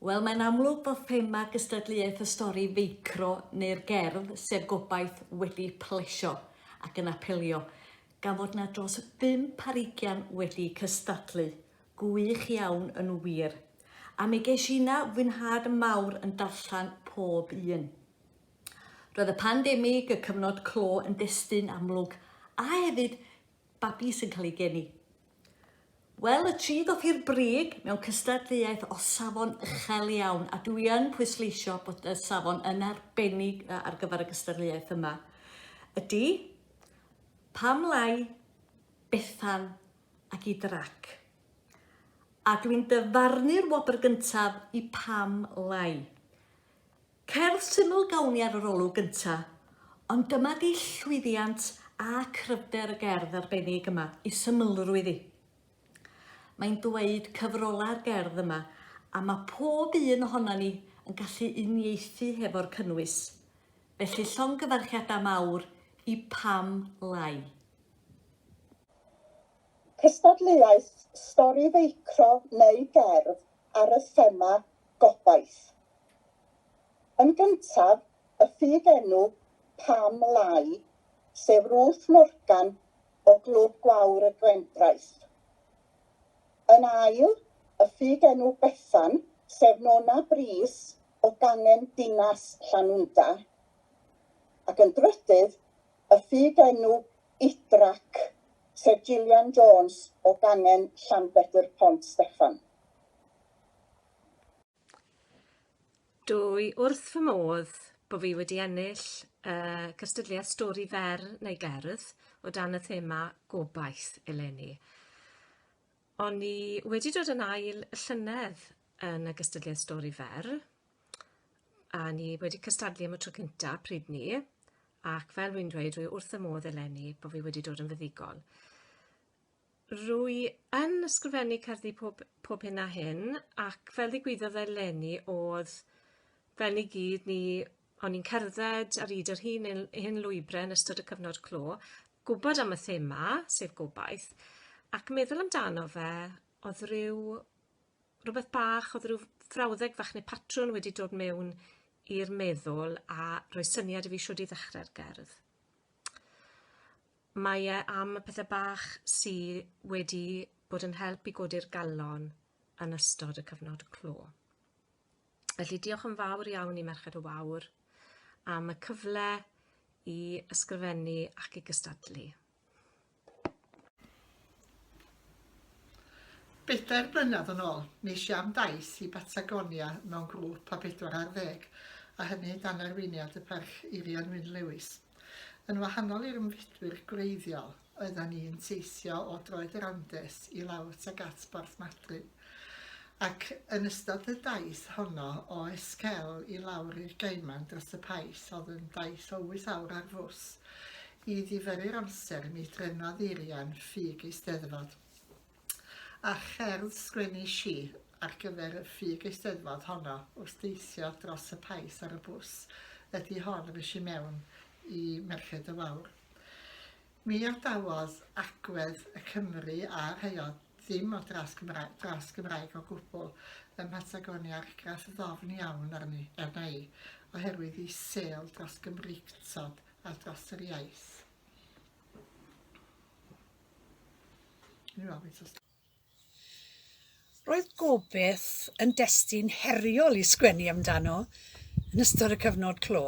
Wel, mae'n amlwg bod thema gystadleuaeth y stori feicro neu'r gerdd sef gobaith wedi plesio ac yn apelio, gan fod na dros 5 ar 20 wedi cystadlu. Gwych iawn yn wir. A mi ges i na fwynhad mawr yn darllen pob un. Roedd y pandemig, y cyfnod clo yn destun amlwg, a hefyd babi sy'n cael ei geni. Wel, y tri ddoth i'r brig mewn cystadleuaeth o safon uchel iawn, a dwi yn pwysleisio bod y safon yn arbennig ar gyfer y cystadleuaeth yma, ydy Pam Lai, Bethan ac i Drac. A dwi'n dyfarnu'r wobr gyntaf i Pam Lai. Cerdd syml gawn ni ar yr olwg gyntaf, ond dyma di llwyddiant a cryfder y gerdd arbennig yma i symlrwydd i. Mae'n dweud cyfrola'r gerdd yma, a mae pob un ohono ni yn gallu uniaethu hefo'r cynnwys. Felly llongyfarchiadau mawr i Pam Lai. Cystadleuaeth stori feicro neu gerdd ar y thema gobaith. Yn gyntaf, y ffug enw Pam Lai, sef Ruth Morgan o Glwb Gwawr y Gwendraeth. Yn ail, y ffug enw Bethan, sef Nona Bris o Gangen Dinas Llanwnda. Ac yn drydydd, y ffug enw Idrac, sef Gillian Jones o Gangen Llanbedr Pont Steffan. Dwi wrth fy modd bod fi wedi ennill cystadleuaeth stori fer neu gerdd o dan y thema gobaith eleni. O'n i wedi dod yn ail llynedd yn y gystadleuaeth stori fer, a ni wedi cystadlu am y tro cyntaf pryd ni, ac fel wy'n dweud, dwi wrth y modd eleni bod fi wedi dod yn fuddigol. Rwy yn ysgrifennu cerddi pob hyn a hyn, ac fel ddigwyddodd eleni oedd fel ni gyd o'n i'n cerdded ar hyd yr hyn lwybrau yn ystod y cyfnod clo, gwybod am y thema, sef gobaith, ac meddwl amdano fe, oedd rhywbeth bach, oedd rhyw frawddeg fach neu patrwn wedi dod mewn i'r meddwl a rhoi syniad i fi siwr i ddechrau'r gerdd. Mae am y pethau bach sydd wedi bod yn help i godi'r galon yn ystod y cyfnod clo. Felly diolch yn fawr iawn i Merched y Wawr am y cyfle i ysgrifennu ac i gystadlu. 4 blynedd yn ôl, nes i am daith i Patagonia mewn grŵp a 4 ar 10, a hynny dan arweiniad y parch Irian Wyn Lewis. Yn wahanol i'r ymfudwyr gwreiddiol, oeddan ni'n teithio o Droed yr Andes i lawr tuag at Porthmadryn. Ac yn ystod y daith honno o Esgel i lawr i'r Geiman dros y Pais, oedd yn daith o 8 awr ar fws, i ddifyru'r amser mi drenodd Irian ffug Eisteddfod. A cherdd sgwennu si ar gyfer y ffug Eisteddfod honno wrth deithio dros y Pais ar y bws ydy hon fes i mewn i Merched y Wawr. Mi adawodd agwedd y Cymru a rheod ddim o dras Gymraeg o gwbl ym Patagonia argraff ddofn iawn arna i, oherwydd i sêl dros Gymreictod a dros yr iaith. Roedd gobaith yn destun heriol i sgwennu amdano yn ystod y cyfnod clo.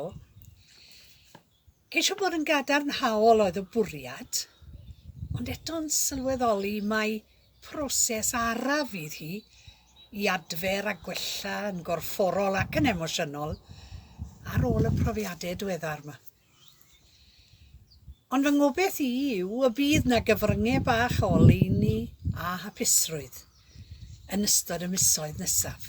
Ceisio bod yn gadarnhaol oedd y bwriad, ond eto'n sylweddoli mai proses araf fydd hi i adfer a gwella yn gorfforol ac yn emosiynol ar ôl y profiadau diweddar yma. Ond fy ngobaith i yw y bydd na gyfryngau bach o oleuni a hapusrwydd yn ystod y misoedd nesaf.